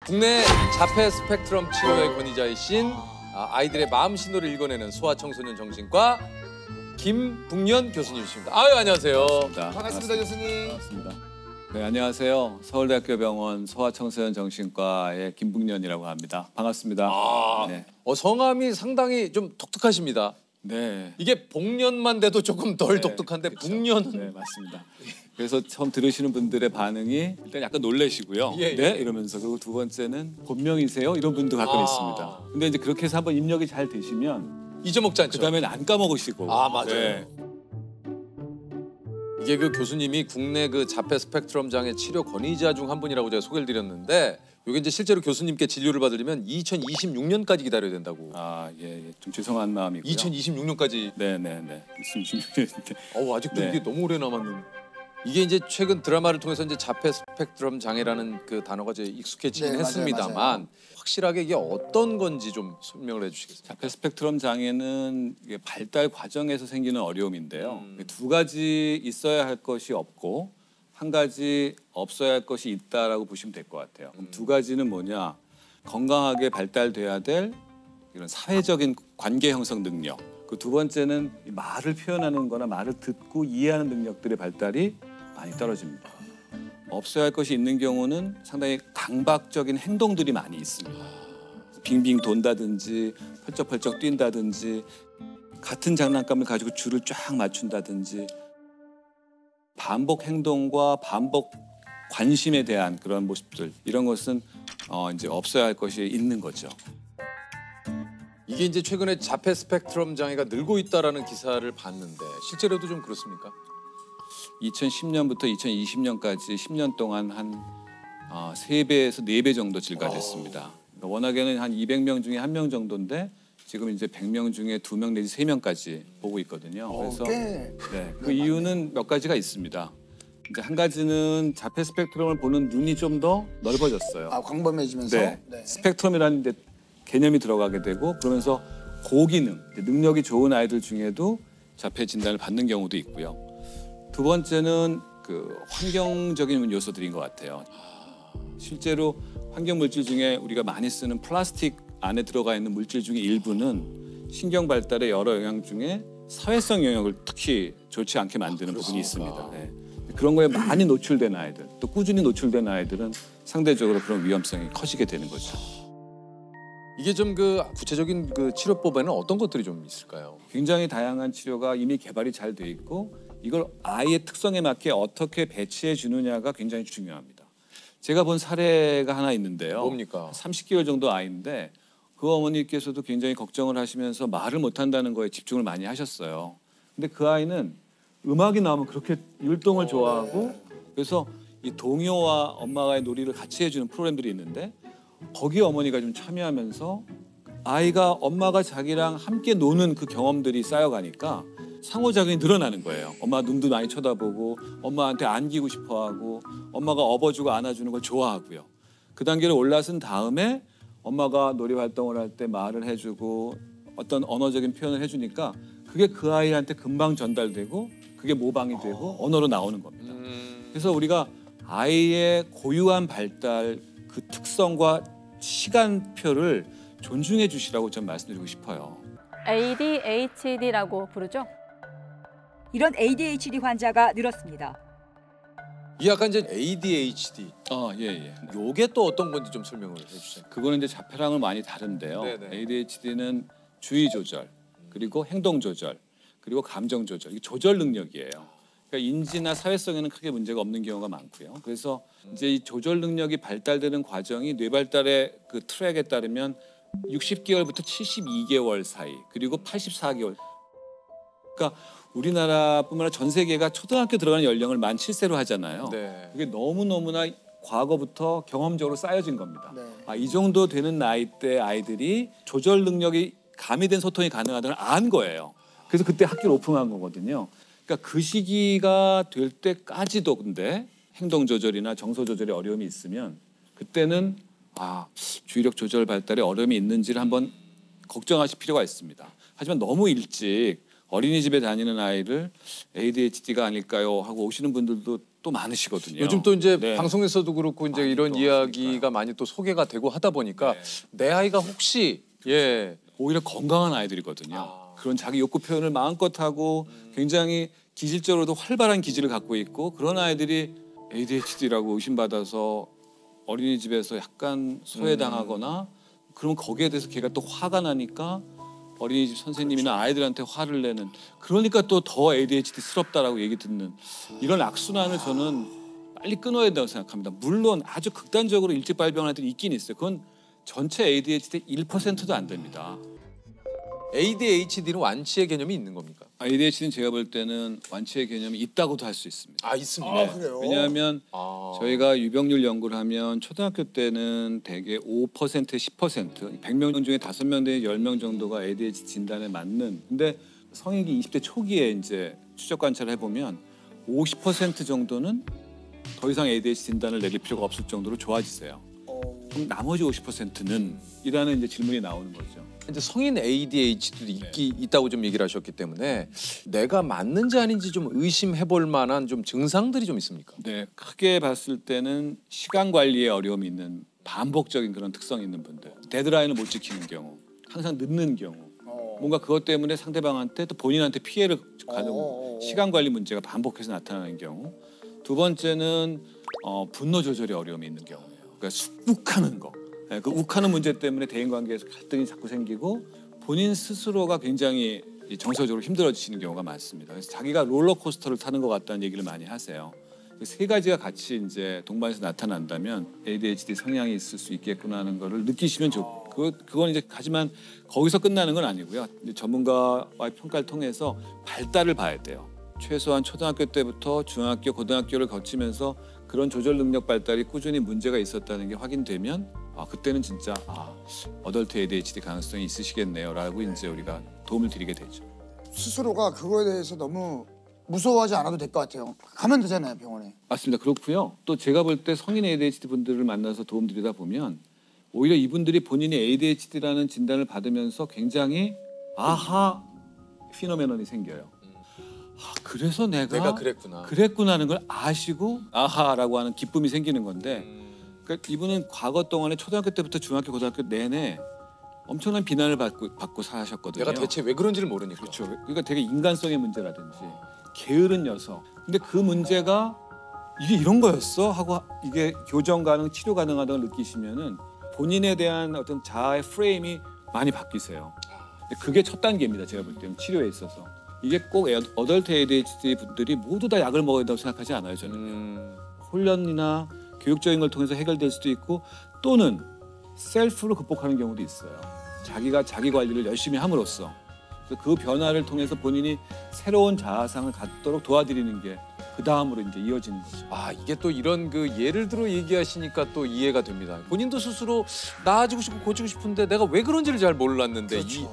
국내 자폐 스펙트럼 치료의 권위자이신 아이들의 마음 신호를 읽어내는 소아청소년 정신과 김북년 교수님이십니다. 아유, 안녕하세요. 반갑습니다, 교수님. 반갑습니다. 네, 안녕하세요. 서울대학교 병원 소아청소년 정신과의 김북년이라고 합니다. 반갑습니다. 네. 성함이 상당히 좀 독특하십니다. 네. 이게 복년만 돼도 조금 덜 독특한데 그렇죠. 북년은 네, 맞습니다. 그래서 처음 들으시는 분들의 반응이 일단 약간 놀라시고요. 예, 예. 네, 이러면서. 그리고 두 번째는 본명이세요? 이런 분도 가끔 있습니다. 근데 이제 그렇게 해서 한번 입력이 잘 되시면 잊어먹지 않죠. 그다음에는 안 까먹으시고. 맞아요. 네. 이게 그 교수님이 국내 그 자폐 스펙트럼 장애 치료 권위자 중 한 분이라고 제가 소개를 드렸는데 이게 이제 실제로 교수님께 진료를 받으려면 2026년까지 기다려야 된다고. 예. 좀 죄송한 마음이고요. 2026년까지. 네. 2026년인데. 아직도 네. 이게 너무 오래 남았는데. 이게 이제 최근 드라마를 통해서 이제 자폐 스펙트럼 장애라는 그 단어가 이제 익숙해지긴 네, 맞아요, 했습니다만 맞아요. 확실하게 이게 어떤 건지 좀 설명을 해주시겠어요? 자폐 스펙트럼 장애는 이게 발달 과정에서 생기는 어려움인데요. 두 가지 있어야 할 것이 없고 한 가지 없어야 할 것이 있다라고 보시면 될 것 같아요. 그럼 두 가지는 뭐냐? 건강하게 발달돼야 될 이런 사회적인 관계 형성 능력. 그 두 번째는 이 말을 표현하는 거나 말을 듣고 이해하는 능력들의 발달이 많이 떨어집니다. 없어야 할 것이 있는 경우는 상당히 강박적인 행동들이 많이 있습니다. 빙빙 돈다든지 펄쩍펄쩍 뛴다든지 같은 장난감을 가지고 줄을 쫙 맞춘다든지 반복 행동과 반복 관심에 대한 그런 모습들 이런 것은 이제 없어야 할 것이 있는 거죠. 이게 이제 최근에 자폐 스펙트럼 장애가 늘고 있다라는 기사를 봤는데 실제로도 좀 그렇습니까? 2010년부터 2020년까지 10년 동안 한 3배에서 4배 정도 증가됐습니다. 그러니까 워낙에는 한 200명 중에 1명 정도인데 지금 이제 100명 중에 2명 내지 3명까지 보고 있거든요. 그래서 그 이유는 몇 가지가 있습니다. 이제 한 가지는 자폐 스펙트럼을 보는 눈이 좀 더 넓어졌어요. 광범해지면서. 네. 스펙트럼이라는 데 개념이 들어가게 되고 그러면서 고기능, 능력이 좋은 아이들 중에도 자폐 진단을 받는 경우도 있고요. 두 번째는 그 환경적인 요소들인 것 같아요. 실제로 환경 물질 중에 우리가 많이 쓰는 플라스틱 안에 들어가 있는 물질 중에 일부는 신경 발달의 여러 영향 중에 사회성 영역을 특히 좋지 않게 만드는 부분이 있습니다. 네. 그런 거에 많이 노출된 아이들, 또 꾸준히 노출된 아이들은 상대적으로 그런 위험성이 커지게 되는 거죠. 이게 좀 그 구체적인 그 치료법에는 어떤 것들이 좀 있을까요? 굉장히 다양한 치료가 이미 개발이 잘 돼 있고 이걸 아이의 특성에 맞게 어떻게 배치해 주느냐가 굉장히 중요합니다. 제가 본 사례가 하나 있는데요. 뭡니까? 30개월 정도 아이인데 그 어머니께서도 굉장히 걱정을 하시면서 말을 못한다는 거에 집중을 많이 하셨어요. 근데 그 아이는 음악이 나오면 그렇게 율동을 좋아하고 그래서 이 동요와 엄마와의 놀이를 같이 해주는 프로그램들이 있는데 거기에 어머니가 좀 참여하면서 아이가 엄마가 자기랑 함께 노는 그 경험들이 쌓여가니까 상호작용이 늘어나는 거예요. 엄마 눈도 많이 쳐다보고 엄마한테 안기고 싶어하고 엄마가 업어주고 안아주는 걸 좋아하고요. 그 단계를 올라선 다음에 엄마가 놀이 활동을 할 때 말을 해주고 어떤 언어적인 표현을 해주니까 그게 그 아이한테 금방 전달되고 그게 모방이 되고 언어로 나오는 겁니다. 그래서 우리가 아이의 고유한 발달 그 특성과 시간표를 존중해 주시라고 좀 말씀드리고 싶어요. ADHD라고 부르죠? 이런 ADHD 환자가 늘었습니다. 이 약간 이제 ADHD. 예. 요게 또 어떤 건지 좀 설명을 해주세요. 그거는 이제 자폐랑은 많이 다른데요. 네네. ADHD는 주의 조절, 그리고 행동 조절, 그리고 감정 조절. 이게 조절 능력이에요. 그러니까 인지나 사회성에는 크게 문제가 없는 경우가 많고요. 그래서 이제 이 조절 능력이 발달되는 과정이 뇌 발달의 그 트랙에 따르면 60개월부터 72개월 사이, 그리고 84개월. 그러니까 우리나라뿐만 아니라 전 세계가 초등학교 들어가는 연령을 만 7세로 하잖아요. 네. 그게 너무너무나 과거부터 경험적으로 쌓여진 겁니다. 네. 이 정도 되는 나이대 아이들이 조절 능력이 가미된 소통이 가능하다는 안 거예요. 그래서 그때 학교를 오픈한 거거든요. 그러니까 그 시기가 될 때까지도 근데 행동 조절이나 정서 조절에 어려움이 있으면 그때는 주의력 조절 발달에 어려움이 있는지를 한번 걱정하실 필요가 있습니다. 하지만 너무 일찍 어린이집에 다니는 아이를 ADHD가 아닐까요 하고 오시는 분들도 또 많으시거든요. 요즘 또 이제 네. 방송에서도 그렇고 이제 많이 이런 또 이야기가 하시니까요. 많이 또 소개가 되고 하다 보니까 네. 내 아이가 혹시 오히려 건강한 아이들이거든요. 그런 자기 욕구 표현을 마음껏 하고 굉장히 기질적으로도 활발한 기질을 갖고 있고 그런 아이들이 ADHD라고 의심받아서 어린이집에서 약간 소외당하거나 그러면 거기에 대해서 걔가 또 화가 나니까 어린이집 선생님이나 아이들한테 화를 내는 그러니까 또 더 ADHD스럽다라고 얘기 듣는 이런 악순환을 저는 빨리 끊어야 된다고 생각합니다. 물론 아주 극단적으로 일찍 발병한 애들이 있긴 있어요. 그건 전체 ADHD 1%도 안 됩니다. ADHD는 완치의 개념이 있는 겁니까? ADHD는 제가 볼 때는 완치의 개념이 있다고도 할 수 있습니다. 아 있습니다. 아, 그래요? 왜냐하면 아. 저희가 유병률 연구를 하면 초등학교 때는 대개 5%, 10%, 100명 중에 5명 내지 10명 정도가 ADHD 진단에 맞는. 근데 성인기 20대 초기에 이제 추적 관찰을 해보면 50% 정도는 더 이상 ADHD 진단을 내릴 필요가 없을 정도로 좋아지세요. 그럼 나머지 50%는 이라는 이제 질문이 나오는 거죠. 이제 성인 ADHD도 있다고 좀 얘기를 하셨기 때문에 내가 맞는지 아닌지 좀 의심해볼 만한 좀 증상들이 좀 있습니까? 네, 크게 봤을 때는 시간 관리에 어려움이 있는 반복적인 그런 특성이 있는 분들, 데드라인을 못 지키는 경우, 항상 늦는 경우, 뭔가 그것 때문에 상대방한테 또 본인한테 피해를 가는 시간 관리 문제가 반복해서 나타나는 경우. 두 번째는 분노 조절에 어려움이 있는 경우예요. 그러니까 욱하는 거. 네, 그 욱하는 문제 때문에 대인관계에서 갈등이 자꾸 생기고 본인 스스로가 굉장히 정서적으로 힘들어지시는 경우가 많습니다. 그래서 자기가 롤러코스터를 타는 것 같다는 얘기를 많이 하세요. 세 가지가 같이 이제 동반해서 나타난다면 ADHD 성향이 있을 수 있겠구나 하는 거를 느끼시면 좋고 그건 이제 하지만 거기서 끝나는 건 아니고요. 전문가와의 평가를 통해서 발달을 봐야 돼요. 최소한 초등학교 때부터 중학교, 고등학교를 거치면서 그런 조절 능력 발달이 꾸준히 문제가 있었다는 게 확인되면 그때는 진짜 어덜트 ADHD 가능성이 있으시겠네요라고 이제 우리가 도움을 드리게 되죠. 스스로가 그거에 대해서 너무 무서워하지 않아도 될 것 같아요. 가면 되잖아요, 병원에. 맞습니다. 그렇고요. 또 제가 볼 때 성인 ADHD 분들을 만나서 도움드리다 보면 오히려 이분들이 본인이 ADHD라는 진단을 받으면서 굉장히 아하 피노메논이 생겨요. 그래서 내가 그랬구나 하는 걸 아시고 아하라고 하는 기쁨이 생기는 건데 그러니까 이분은 과거 동안에 초등학교 때부터 중학교, 고등학교 내내 엄청난 비난을 받고 사셨거든요. 내가 대체 왜 그런지를 모르니까. 그렇죠. 그러니까 되게 인간성의 문제라든지 게으른 녀석. 근데 그 문제가 이게 이런 거였어 하고 이게 교정 가능, 치료 가능하다고 느끼시면은 본인에 대한 어떤 자아의 프레임이 많이 바뀌세요. 근데 그게 첫 단계입니다. 제가 볼 때는 치료에 있어서. 이게 꼭 어덜트 ADHD 분들이 모두 다 약을 먹어야 된다고 생각하지 않아요. 저는 훈련이나 교육적인 걸 통해서 해결될 수도 있고 또는 셀프로 극복하는 경우도 있어요. 자기가 자기 관리를 열심히 함으로써 그래서 그 변화를 통해서 본인이 새로운 자아상을 갖도록 도와드리는 게 그 다음으로 이제 이어지는 거죠. 이게 또 이런 그 예를 들어 얘기하시니까 또 이해가 됩니다. 본인도 스스로 나아지고 싶고 고치고 싶은데 내가 왜 그런지를 잘 몰랐는데 그렇죠.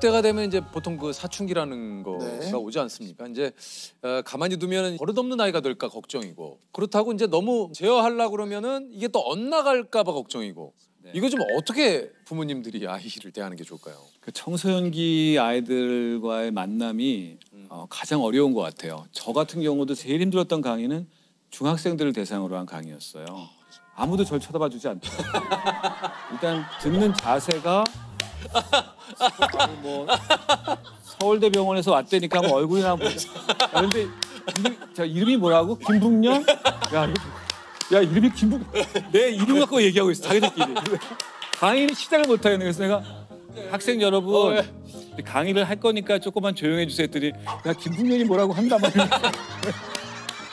10대가 되면 이제 보통 그 사춘기라는 거가 네. 오지 않습니까? 이제 가만히 두면 버릇없는 아이가 될까 걱정이고 그렇다고 이제 너무 제어하려고 그러면은 이게 또 엇나갈까 봐 걱정이고 이거 좀 어떻게 부모님들이 아이를 대하는 게 좋을까요? 그 청소년기 아이들과의 만남이 가장 어려운 것 같아요. 저 같은 경우도 제일 힘들었던 강의는 중학생들을 대상으로 한 강의였어요. 아무도 저를 쳐다봐주지 않더라고요. 일단 듣는 자세가 뭐 서울대병원에서 왔다니까 뭐 얼굴이나 보자. 그런데 이름이 뭐라고? 김북년? 야 이름이 내 이름 갖고 얘기하고 있어 자기들끼리. 강의는 시작을 못하겠네. 그래서 내가 학생 여러분 강의를 할 거니까 조금만 조용해 주세요 했더니 야 김북년이 뭐라고 한단 말이야.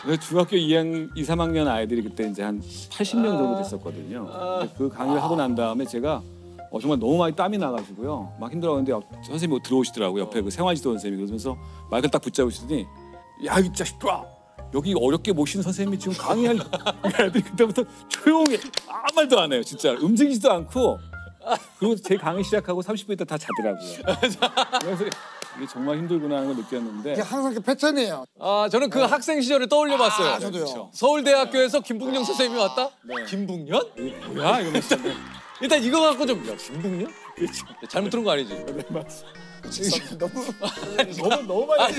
그래서 중학교 2, 3학년 아이들이 그때 이제 한 80명 정도 됐었거든요. 그 강의를 하고 난 다음에 제가 정말 너무 많이 땀이 나가지고요. 막 힘들어하는데 선생님이 들어오시더라고요. 옆에 그 생활지도 선생님이 그러면서 마이크를 딱 붙잡으시더니 야 이 자식들아 여기 어렵게 모신 선생님이 지금 강의할 애들이 그때부터 조용해 아무 말도 안 해요. 진짜 움직이지도 않고 그리고 제 강의 시작하고 30분 있다 다 자더라고요. 그래서 이게 정말 힘들구나 하는 걸 느꼈는데 이게 항상 그 패턴이에요. 저는 그 학생 시절을 떠올려봤어요. 저도요. 그렇죠. 서울대학교에서 김북년 선생님이 왔다? 김북년? 뭐야 이러면서 일단 이거 갖고 좀 김북년? 잘못 들은 거 아니지? 너무 많이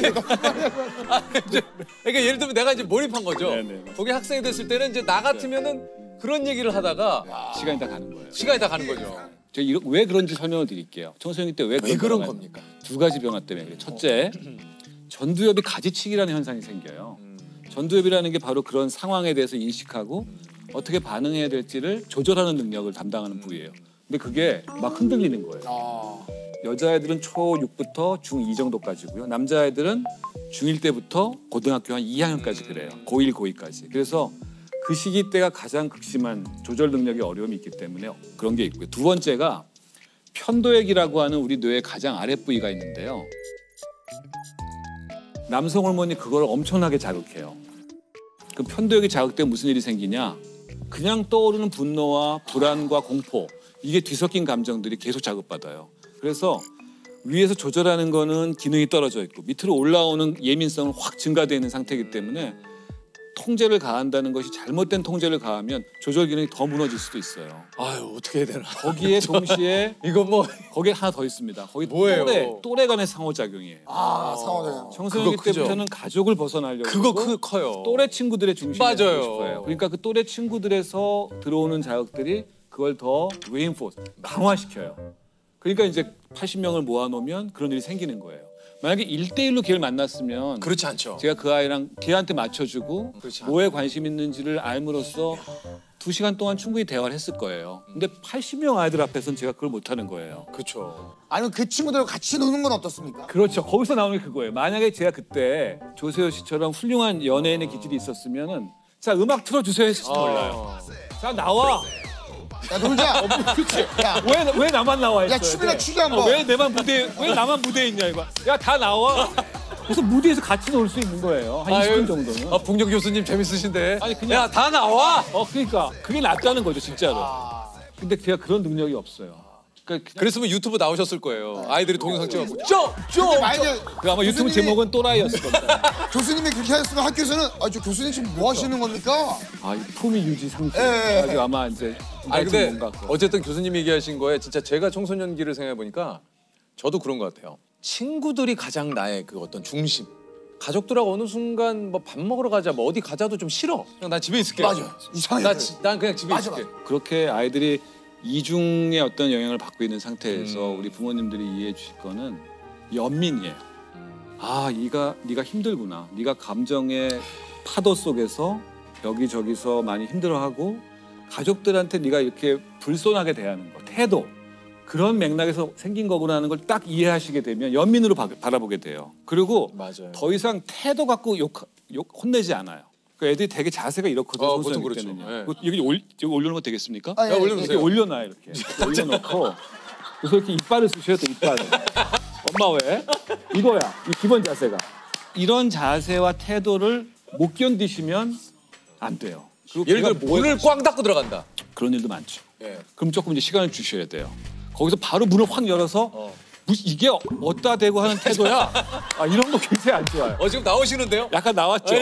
그러니까 예를 들면 내가 이제 몰입한 거죠. 네네. 거기 학생이 됐을 때는 이제 나 같으면은 그런 얘기를 하다가 시간이 다 가는 거예요. 시간이 다 가는 거죠. 제가 왜 그런지 설명을 드릴게요. 청소년기 때 왜 그런 겁니까? 두 가지 변화 때문에 그래요. 첫째, 전두엽이 가지치기라는 현상이 생겨요. 전두엽이라는 게 바로 그런 상황에 대해서 인식하고 어떻게 반응해야 될지를 조절하는 능력을 담당하는 부위예요. 근데 그게 막 흔들리는 거예요. 여자애들은 초6부터 중2 정도까지고요. 남자애들은 중1 때부터 고등학교 한 2학년까지 그래요. 고1, 고2까지. 그래서 그 시기 때가 가장 극심한 조절 능력의 어려움이 있기 때문에 그런 게 있고요. 두 번째가 편도액이라고 하는 우리 뇌의 가장 아랫부위가 있는데요. 남성 호르몬이 그걸 엄청나게 자극해요. 그 편도액이 자극되면 무슨 일이 생기냐? 그냥 떠오르는 분노와 불안과 공포, 이게 뒤섞인 감정들이 계속 자극받아요. 그래서 위에서 조절하는 거는 기능이 떨어져 있고 밑으로 올라오는 예민성은 확 증가되어 있는 상태이기 때문에 통제를 가한다는 것이 잘못된 통제를 가하면 조절 기능이 더 무너질 수도 있어요. 아유 어떻게 해야 되나. 거기에 동시에 이거 뭐 거기에 하나 더 있습니다. 거기 뭐예요? 또래 간의 상호작용이에요. 상호작용. 청소년기 그거 크죠. 때부터는 가족을 벗어나려고 그거 그러고 커요. 또래 친구들의 중심에 맞아요. 서고 싶어요. 그러니까 그 또래 친구들에서 들어오는 자극들이 그걸 더 reinforce, 강화시켜요. 그러니까 이제 80명을 모아놓으면 그런 일이 생기는 거예요. 만약에 1대1로 걔를 만났으면 그렇지 않죠. 제가 그 아이랑 걔한테 맞춰주고 그렇지 뭐에 관심 있는지를 알므로써 2시간 동안 충분히 대화를 했을 거예요. 근데 80명 아이들 앞에서는 제가 그걸 못하는 거예요. 그렇죠. 아니면 그 친구들과 같이 노는 건 어떻습니까? 그렇죠. 거기서 나오는 게 그거예요. 만약에 제가 그때 조세호 씨처럼 훌륭한 연예인의 기질이 있었으면 자 음악 틀어주세요 했을지 몰라요. 자 나와. 야 놀자. 그렇지. 야, 왜 나만 나와 했어요? 야 춤이나 추자 한번. 왜 나만 무대에 있냐 이거. 야 다 나와. 그래서 무대에서 같이 놀 수 있는 거예요. 한 20분 정도는. 아 봉정 교수님 재밌으신데. 아니, 그냥- 야 다 나와. 그러니까 그게 낫다는 거죠 진짜로. 근데 제가 그런 능력이 없어요. 그러니까 그랬으면 유튜브 나오셨을 거예요. 아이들이 동영상 찍어갖고 근데 만약에 그 아마 유튜브 교수님이- 제목은 또라이였을 겁니다. 교수님이 그렇게 하셨으면 학교에서는 저 교수님 지금 뭐 하시는 겁니까? 이 품위 유지 상실. 예. 아주 아마 이제 아니 근데 뭔가 그거. 어쨌든 교수님이 얘기하신 거에 진짜 제가 청소년기를 생각해 보니까 저도 그런 것 같아요. 친구들이 가장 나의 그 어떤 중심. 가족들하고 어느 순간 뭐 밥 먹으러 가자, 뭐 어디 가자도 좀 싫어. 그냥 난 집에 있을게. 맞아. 이상해. 난 그냥 집에 맞아, 있을게. 그렇게 아이들이 이중의 어떤 영향을 받고 있는 상태에서 우리 부모님들이 이해해 주실 거는 연민이에요. 네가 힘들구나. 네가 감정의 파도 속에서 여기저기서 많이 힘들어하고 가족들한테 네가 이렇게 불손하게 대하는 거, 태도. 그런 맥락에서 생긴 거구나 하는 걸 딱 이해하시게 되면 연민으로 바라보게 돼요. 그리고 맞아요. 더 이상 태도 갖고 혼내지 않아요. 그 애들이 되게 자세가 이렇거든요. 보통 청소년기 그렇죠. 때는요. 예. 여기 올려놓으면 되겠습니까? 아, 예, 야, 올려주세요. 이렇게 올려놔요 이렇게 올려놓고 그래서 이렇게 이빨을 쑤셔요 또 이빨을. 엄마 왜? 이거야 이 기본 자세가. 이런 자세와 태도를 못 견디시면 안 돼요. 그리고 예를 걔가 들어 문을 꽝 닫고 들어간다. 그런 일도 많죠. 예. 그럼 조금 이제 시간을 주셔야 돼요. 거기서 바로 문을 확 열어서 이게 어디다 대고 하는 태도야? 이런 거 굉장히 안 좋아요. 지금 나오시는데요? 약간 나왔죠.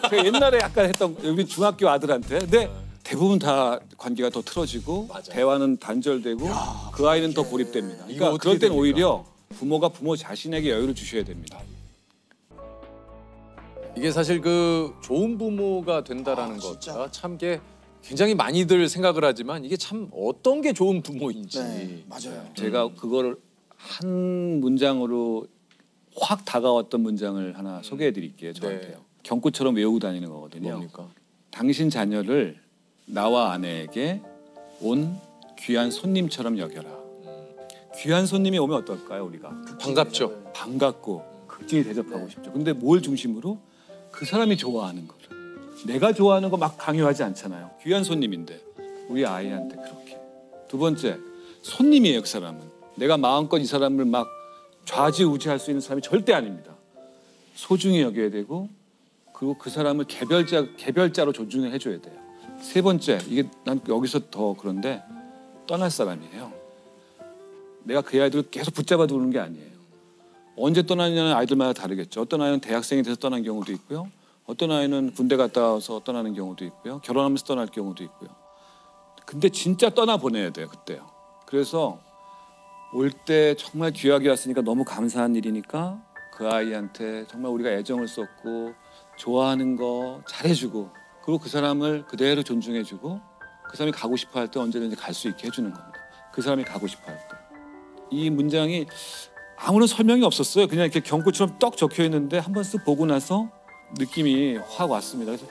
그 옛날에 약간 했던 우리 중학교 아들한테. 근데 대부분 다 관계가 더 틀어지고 맞아요. 대화는 단절되고 그 아이는 더 고립됩니다. 이거 그러니까 어떻게 그럴 땐 됩니까? 오히려 부모가 부모 자신에게 여유를 주셔야 됩니다. 이게 사실 그 좋은 부모가 된다라는 진짜. 것과 참 게 굉장히 많이들 생각을 하지만 이게 참 어떤 게 좋은 부모인지. 네, 맞아요. 제가 그거를 한 문장으로 확 다가왔던 문장을 하나 소개해 드릴게요. 저한테요. 네. 경구처럼 외우고 다니는 거거든요. 뭡니까? 당신 자녀를 나와 아내에게 온 귀한 손님처럼 여겨라. 귀한 손님이 오면 어떨까요, 우리가? 반갑죠. 반갑고 극진히 대접하고 싶죠. 근데 뭘 중심으로? 그 사람이 좋아하는 거를. 내가 좋아하는 거 막 강요하지 않잖아요. 귀한 손님인데 우리 아이한테 그렇게. 두 번째, 손님이에요, 그 사람은. 내가 마음껏 이 사람을 막 좌지우지할 수 있는 사람이 절대 아닙니다. 소중히 여겨야 되고 그리고 그 사람을 개별자로 존중해 줘야 돼요. 세 번째, 이게 난 여기서 더 그런데 떠날 사람이에요. 내가 그 아이들을 계속 붙잡아 두는 게 아니에요. 언제 떠나느냐는 아이들마다 다르겠죠. 어떤 아이는 대학생이 돼서 떠난 경우도 있고요. 어떤 아이는 군대 갔다 와서 떠나는 경우도 있고요. 결혼하면서 떠날 경우도 있고요. 근데 진짜 떠나보내야 돼요, 그때요. 그래서 올 때 정말 귀하게 왔으니까 너무 감사한 일이니까 그 아이한테 정말 우리가 애정을 쏟고 좋아하는 거 잘해주고 그리고 그 사람을 그대로 존중해주고 그 사람이 가고 싶어 할 때 언제든지 갈 수 있게 해주는 겁니다. 그 사람이 가고 싶어 할 때. 이 문장이 아무런 설명이 없었어요. 그냥 이렇게 경고처럼 떡 적혀 있는데 한 번 쓱 보고 나서 느낌이 확 왔습니다. 그래서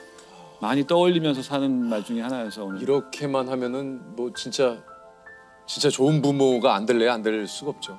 많이 떠올리면서 사는 말 중에 하나여서 오늘 이렇게만 하면은 뭐 진짜 좋은 부모가 안 될래야 안 될 수가 없죠.